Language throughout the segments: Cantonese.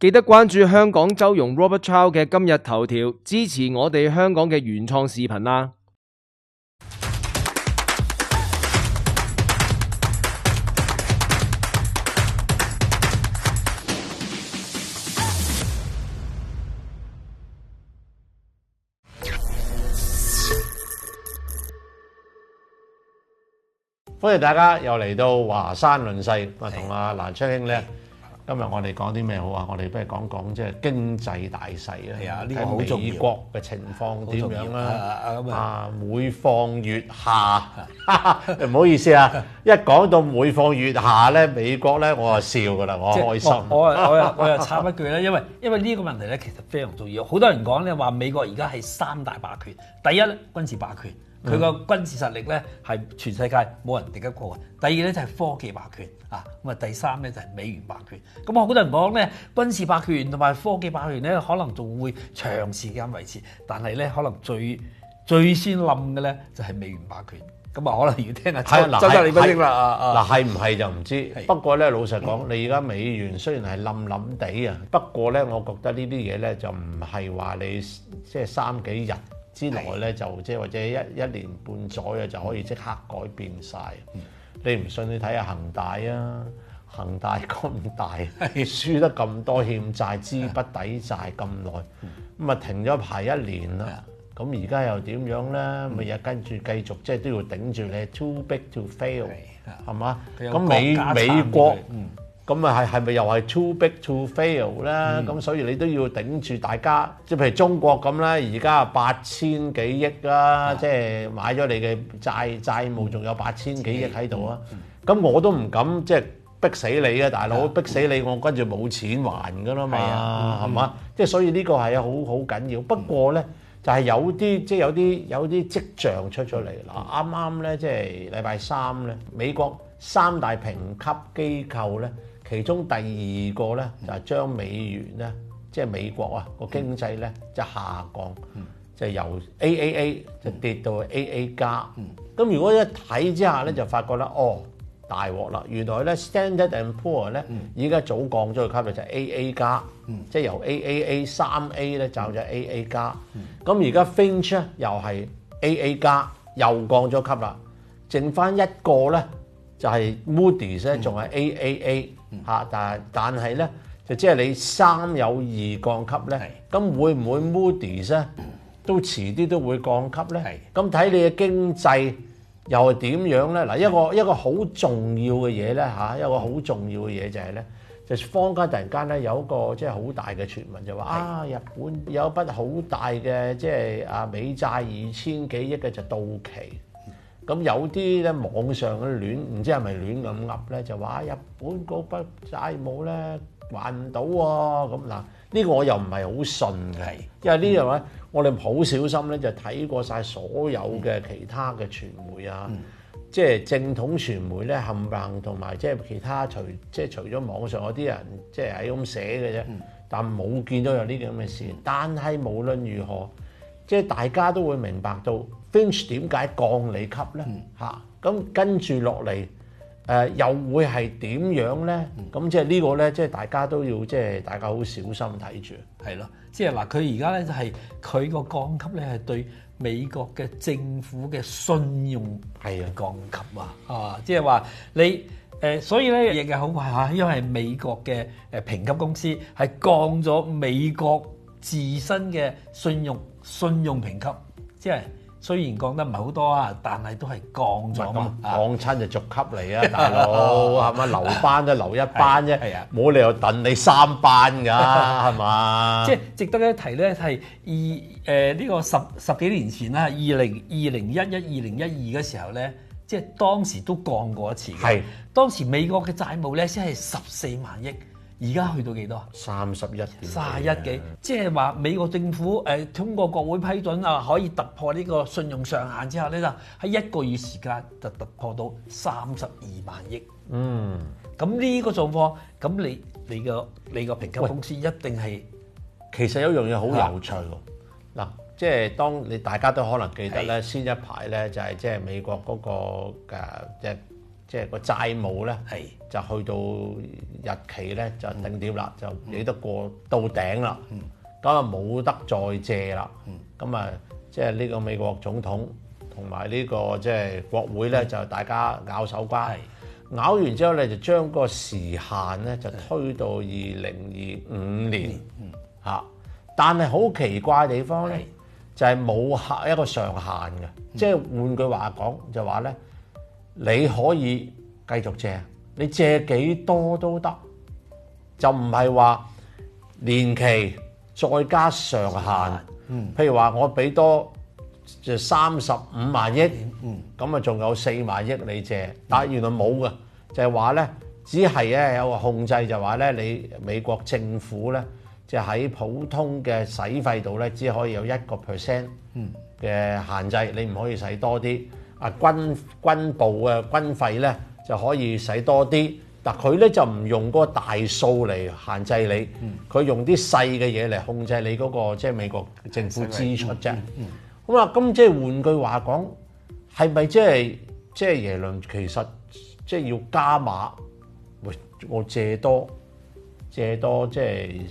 記得關注香港周融 Robert Chow 嘅今日頭條，支持我哋香港嘅原創視頻啦！歡迎大家又嚟到華山論世，同阿蘭昌兄咧，今日我哋講啲咩好啊？我哋不如講講即係經濟大勢啊！係啊，呢個好重要。美國嘅情況點樣啦？每況愈下，唔好意思啊！一講到每況愈下咧，美國咧我就笑噶啦，我開心。我又插一句咧，因為呢個問題咧其實非常重要。好多人講咧話美國而家係三大霸權，第一咧軍事霸權。佢個軍事實力咧係全世界冇人敵得過嘅。第二咧就係科技霸權啊，咁啊第三咧就係美元霸權。咁好多人講咧軍事霸權同埋科技霸權咧可能仲會長時間維持，但係咧可能最先冧嘅咧就係美元霸權。咁啊可能要聽下周生你分析啦。嗱係唔係就唔知，不過咧老實講，你而家美元雖然係冧地啊，不過咧我覺得呢啲嘢咧就唔係話你即係3幾日之內咧就即係或者一年半載啊就可以即刻改變晒。你唔信你睇下恒大啊，恒大咁大，輸得咁多欠債，資不抵債咁耐，咁啊停咗排1年啦。咁而家又點樣咧？咪又跟住繼續即係都要頂住你 too big to fail 係嘛？咁美國咁啊係咪又係 too big to fail 咧？咁所以你都要頂住大家，即係譬如中國咁啦，而家8000幾億啦，即係買咗你嘅債務，仲有8000幾億喺度啊！咁我都唔敢即係逼死你啊，大佬！逼死你，我跟住冇錢還噶啦嘛，係嘛？即係所以呢個係好緊要。不過咧，就係有啲即係有啲跡象出咗嚟啦。啱啱咧即係禮拜3咧，美國3大評級機構咧。其中第二個咧就係將美元咧，即係美國啊個經濟咧就下降，就由 AAA 就跌到 AA 加。咁如果一睇之下咧，就發覺啦，大鑊啦！原來咧 Standard and Poor 咧而家早降咗個級別就係 AA 加，即係由 AAA 3A 咧就咗 AA 加。咁而家 Fitch 咧又係 AA 加，又降咗級啦，剩翻一個咧就係 Moody's 咧仲係 AAA。但係咧就即係你3有2降級咧，咁會唔會 Moody's 咧都遲啲都會降級咧？咁睇你嘅經濟又係點樣咧？嗱，一個好重要嘅嘢咧一個好重要嘅嘢就係咧，就坊間突然間咧有一個即係好大嘅傳聞就話日本有一筆好大嘅即係美債2000幾億嘅就到期。咁有啲咧網上嘅唔知係咪亂咁噏咧，就話日本嗰筆債務咧還唔到喎。咁嗱，呢個我又唔係好信嘅，因為呢樣咧我哋好小心咧就睇過晒所有嘅其他嘅傳媒啊，即係正統傳媒咧冚唪唥同埋即係其他除咗網上嗰啲人即係係咁寫嘅啫，但冇見到有呢啲咁嘅事。但係無論如何，即係大家都會明白到。Fitch 點解降你級咧？咁跟住落嚟，又會係點樣咧？咁即係呢個咧，即係大家都要即係大家好小心睇住。係咯，即係嗱，佢而家咧就係佢個降級咧係對美國嘅政府嘅信用係降級啊！即係話你所以咧亦係好怪嚇，因為美國嘅評級公司係降咗美國自身嘅信用評級，即係。雖然降得唔係好多啊，但係都係降咗嘛。降親就逐級嚟啊，大佬係咪留班都留一班啫？冇理由等你3班㗎，係嘛？即係值得一提咧，係呢個十幾年前啦，2011、2012嘅時候咧，即係當時都降過一次嘅。係當時美國嘅債務咧先係14萬億。而家去到幾多？31幾，即係話美國政府通過國會批准啊，可以突破呢個信用上限之後咧，就喺1個月時間就突破到32萬億。咁呢個狀況，咁你個評級公司一定係其實有樣嘢好有趣喎。嗱，即係當你大家都可能記得咧，先一排咧就係即係美國嗰個即係即係個債務咧就去到日期咧就定點啦，就你得過到頂啦，咁啊冇得再借啦，咁啊即係呢個美國總統同埋呢個即係國會咧就大家咬手瓜。咬完之後咧，就將個時限咧就推到2025年嚇。但係好奇怪嘅地方咧，就係冇一個上限嘅。即係換句話講，就話咧，你可以繼續借，你借幾多都得，就唔係話年期再加上限。譬如話我俾多就35萬億，咁啊仲有4萬億你借，但係原來冇嘅，就係話咧，只係咧有個控制，就話咧你美國政府咧，即係喺普通嘅使費度咧，只可以有1% 嘅限制，你唔可以使多啲。啊軍部嘅軍費咧就可以使多啲，但佢咧就唔用嗰個大數嚟限制你，佢用啲細嘅嘢嚟控制你嗰個即係美國政府支出啫。咁啊，咁即係換句話講，係咪即係耶倫其實即係要加碼？喂，我借多即係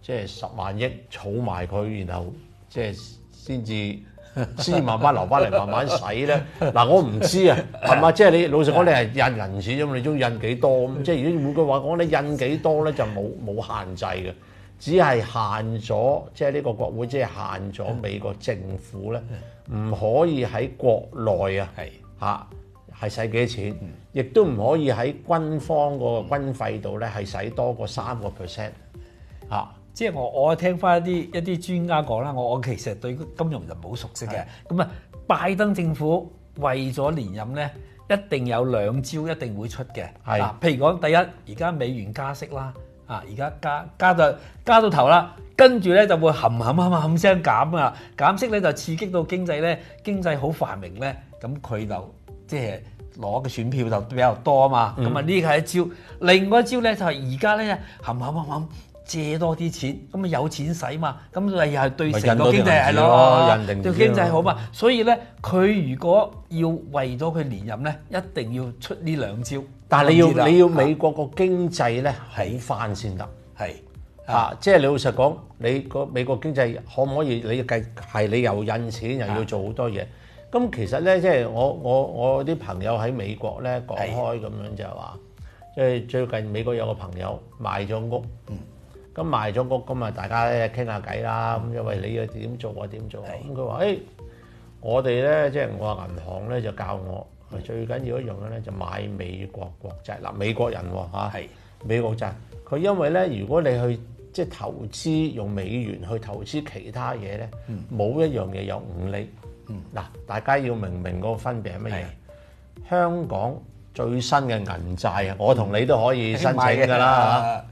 10萬億儲埋佢，然後即係先慢慢留翻嚟，慢慢使咧。嗱，我唔知啊，係嘛？即係你老實講，你係印銀紙啫嘛，你中意印幾多咁？即係如果換句話講，你印幾多咧就冇限制嘅。只係限咗，即係呢個國會即係限咗美國政府咧，唔可以喺國內係使幾錢，亦都唔可以喺軍方個軍費度咧係使多過3%嚇。即係我聽翻一啲專家講啦，我其實對金融就唔好熟悉嘅。咁啊，拜登政府為咗連任咧，一定有2招一定會出嘅。嗱，譬如講第一，而家美元加息啦。而家加到頭啦，跟住咧就會冚聲減啊！減息咧就刺激到經濟咧，經濟好繁榮咧，咁佢就即係攞嘅選票就比較多啊嘛。咁啊呢個係一招，另外一招咧就係而家咧冚借多啲錢，咁啊有錢使嘛，咁又係對成個經濟係咯，對經濟好嘛。所以咧，佢如果要為咗佢連任咧，一定要出呢2招。但係你要美國個經濟咧好翻先得，即係你老實講，你個美國經濟可唔可以？你計係你又印錢又要做好多嘢。咁其實咧，即係我啲朋友喺美國咧講開咁樣就係話，即係最近美國有個朋友賣咗屋，咁賣咗屋咁啊，大家咧傾下偈啦。咁因為你要點做我點做，咁佢話我哋咧即係我話銀行咧就教我。最緊要一樣嘅咧就買美國國債嗱，美國人喎美國債，佢因為咧如果你去即係投資用美元去投資其他嘢咧，冇一樣嘢有5厘。嗱，大家要明個分別係乜嘢？香港最新嘅銀債啊，我同你都可以申請㗎啦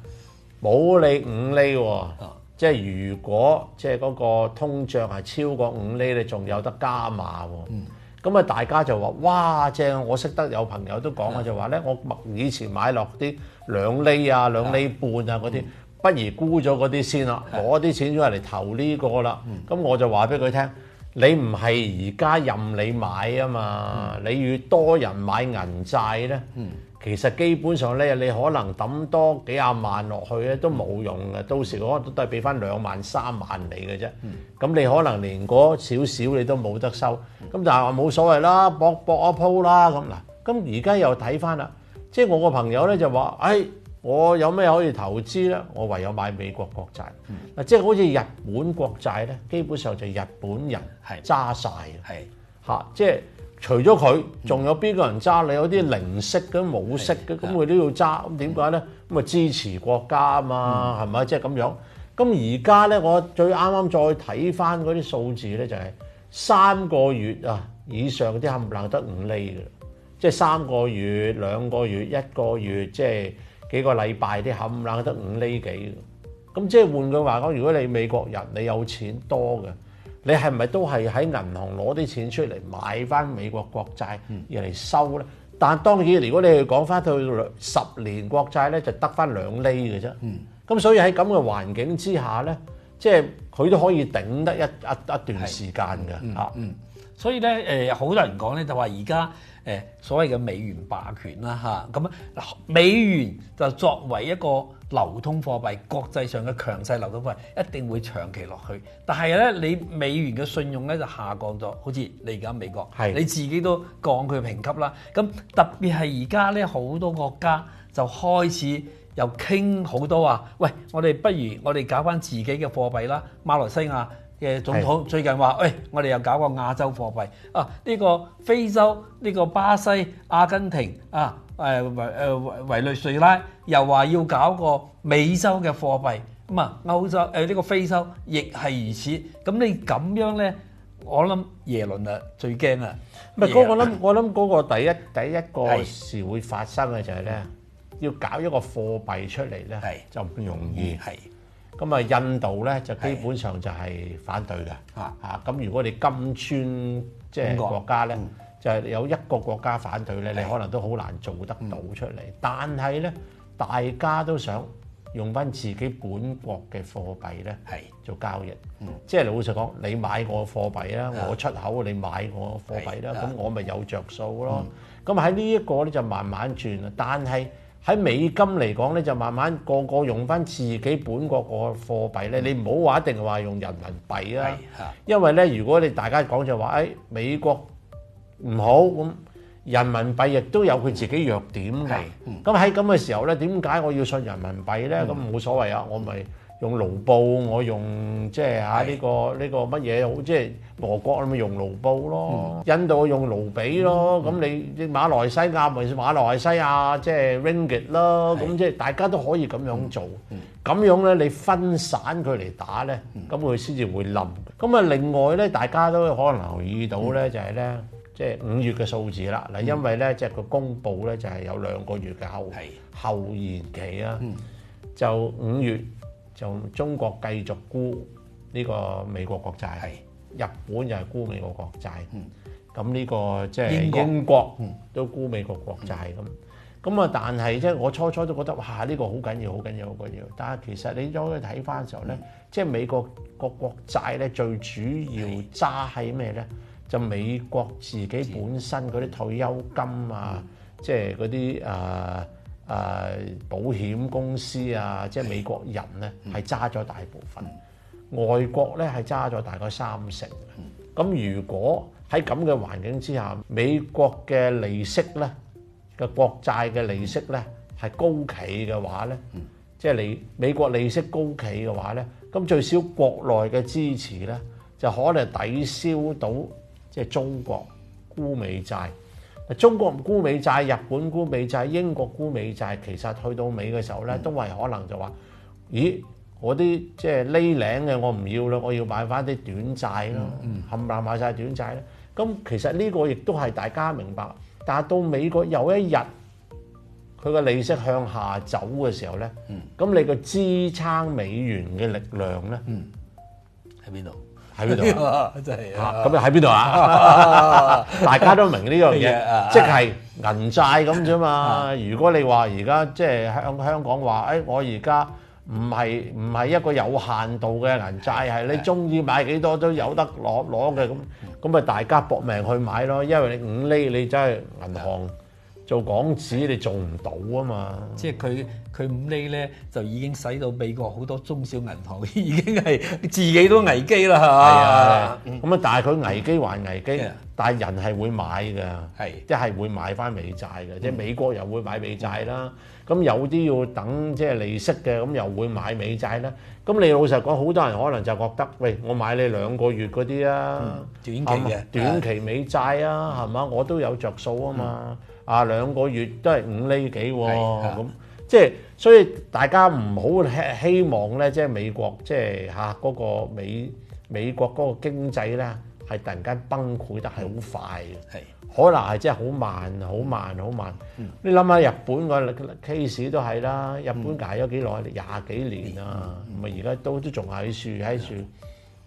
嚇，冇你5厘喎。即係如果即係嗰個通脹係超過5厘，你仲有得加碼喎。咁啊，大家就話哇正！我識得有朋友都講啊，就話咧，我以前買落啲2厘啊、2厘半啊嗰啲，不如沽咗嗰啲先啦，攞啲錢出嚟投呢個啦。咁我就話俾佢聽，你唔係而家任你買啊嘛，你越多人買銀債咧，其實基本上咧，你可能抌多幾廿萬落去咧都冇用嘅，到時嗰個都係俾翻2萬3萬你嘅啫。咁你可能連嗰少少你都冇得收。咁但係話冇所謂啦，搏一鋪啦咁嗱。咁而家又睇翻啦，即係我個朋友咧就話，我有咩可以投資咧？我唯有買美國國債。嗱，即係好似日本國債咧，基本上就日本人揸晒嘅，即係。除咗佢，仲有邊個人揸？你有啲零息嘅、冇息嘅，咁佢都要揸。咁點解咧？咁啊支持國家啊嘛，係咪？即係咁樣。咁而家咧，我最啱啱再睇翻嗰啲數字咧，就係3個月啊以上啲冚唪唥得5厘嘅，即係3個月、2個月、1個月，即係幾個禮拜啲冚唪唥得5厘幾。咁即係換句話講，如果你美國人你有錢多嘅。你係咪都係喺銀行攞啲錢出嚟買翻美國國債而嚟收咧？但當然，如果你去講翻到10年國債咧，就得翻2厘嘅啫。咁所以喺咁嘅環境之下咧，即係佢都可以頂得一段時間嘅嚇。所以咧好多人講咧就話而家所謂嘅美元霸權啦嚇。咁美元就作為一個流通貨幣，國際上嘅強勢流通貨幣，一定會長期落去。但係咧，你美元嘅信用咧就下降咗，好似你而家美國，係你自己都降佢評級啦。咁特別係而家咧，好多國家就開始又傾好多話，喂，我哋不如我哋搞翻自己嘅貨幣啦。馬來西亞嘅總統最近話，喂，我哋又搞個亞洲貨幣啊！呢個非洲呢個巴西、阿根廷啊，委內瑞拉又話要搞個美洲嘅貨幣，咁啊歐洲呢個非洲亦係如此。咁你咁樣咧，我諗耶倫啊最驚啊！唔係嗰個我諗嗰個第一個事會發生嘅就係咧，要搞一個貨幣出嚟咧，就唔容易。咁啊，印度咧就基本上就係反對嘅。咁如果你金磚即係國家咧，就係有一個國家反對咧，你可能都好難做得到出嚟。但係咧，大家都想用翻自己本國嘅貨幣咧做交易。即係老實講，你買我貨幣啦，我出口你買我貨幣啦，咁我咪有着數咯。咁喺呢一個咧就慢慢轉啦。但係喺美金嚟講咧，就慢慢個個用翻自己本國個貨幣咧。你唔好話一定話用人民幣啊，因為咧，如果你大家講就話，美國唔好咁，人民幣亦都有佢自己弱點㗎。咁喺咁嘅時候咧，點解我要信人民幣咧？咁冇所謂啊，我咪用盧布，我用即係呢個乜嘢好，即係俄國咪用盧布咯，印度用盧比咯，咁你馬來西亞咪馬來西亞即係 Ringgit 咯，咁即係大家都可以咁樣做，咁樣咧你分散佢嚟打咧，咁佢先至會冧。咁啊，另外咧，大家都可能留意到咧，就係咧，即係5月嘅數字啦。嗱，因為咧即係佢公佈咧就係有2個月嘅後延期啊，就5月。就中國繼續沽呢個美國國債，日本又係沽美國國債，咁呢個即係英國都沽美國國債咁啊！但係即係我初都覺得哇，呢個好緊要，好緊要，好緊要。但係其實你再睇翻嘅時候咧，即係美國個國債咧最主要揸喺咩咧？就美國自己本身嗰啲退休金啊，即係嗰啲保險公司啊，即係美國人咧係揸咗大部分，外國咧係揸咗大概30%。咁如果喺咁嘅環境之下，美國嘅利息咧嘅國債嘅利息咧係高企嘅話咧，即係你美國利息高企嘅話咧，咁最少國內嘅支持咧就可能抵消到即係中國沽美債。中國唔沽美債，日本沽美債，英國沽美債，其實去到尾嘅時候咧，都係可能就話：咦，我啲即係呢領嘅我唔要啦，我要買翻啲短債咯，冚唪唥買晒短債咧。咁其實呢個亦都係大家明白。但係到美國有一日佢個利息向下走嘅時候咧，咁你個支撐美元嘅力量咧，喺邊度？喺邊度啊？真係咁又喺邊度啊？大家都明呢樣嘢，即係銀債咁啫嘛。如果你話而家即係香港話，我而家唔係一個有限度嘅銀債，係你中意買幾多都有得攞嘅咁咪大家搏命去買咯。因為你5厘你真係銀行做港紙你做唔到啊嘛。即係佢5厘咧就已經使到美國好多中小銀行已經係自己都危機啦，係嘛？咁啊，但係佢危機還危機，但係人係會買㗎，即係會買翻美債嘅，即係美國又會買美債啦。咁有啲要等即係利息嘅，咁又會買美債啦。咁你老實講，好多人可能就覺得，喂，我買你2個月嗰啲啊，短期美債啊，係嘛？我都有着數啊嘛。2個月都係5厘幾喎，咁即係所以大家唔好希望咧，即係美國即係嗰個美國嗰個經濟咧係突然間崩潰得係好快嘅，可能係真係好慢。你諗下日本個 case 都係啦，日本捱咗幾耐？20幾年啊，咪而家都仲喺處，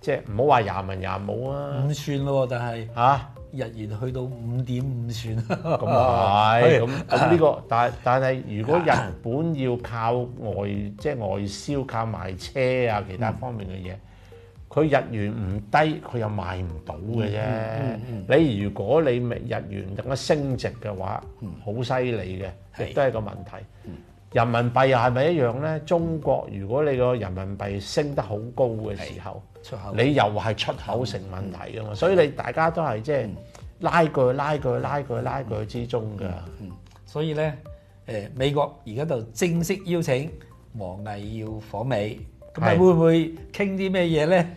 即係唔好話廿文廿武啊，5算咯，但係日元去到5.5算，咁係咁呢個，但係如果日本要靠即係外銷，靠賣車啊其他方面嘅嘢，佢日元唔低，佢又賣唔到嘅啫。你如果你日元更加升值嘅話，好犀利嘅，亦都係個問題。人民幣又係咪一樣咧？中國如果你個人民幣升得好高嘅時候，出口你又係出口成問題㗎嘛。所以你大家都係即係拉鋸之中㗎。所以咧，美國而家就正式邀請王毅要訪美，咁啊會唔會傾啲咩嘢咧？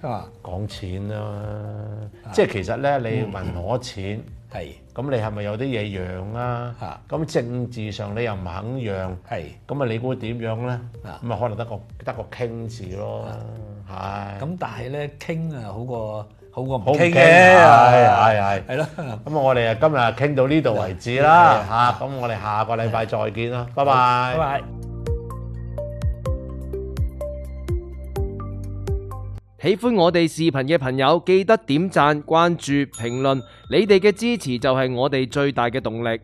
講錢啦，即係其實咧，你問我錢，咁你係咪有啲嘢讓啊？咁政治上你又唔肯讓，咁啊你估點樣咧？咁啊可能得個傾字咯，係。咁但係咧傾啊好過唔傾傾嘅，係咯。咁我哋今日傾到呢度為止啦，咁我哋下個禮拜再見啦，拜拜。拜拜。喜歡我哋視頻嘅朋友，記得點讚、關注、評論，你哋嘅支持就係我哋最大嘅動力。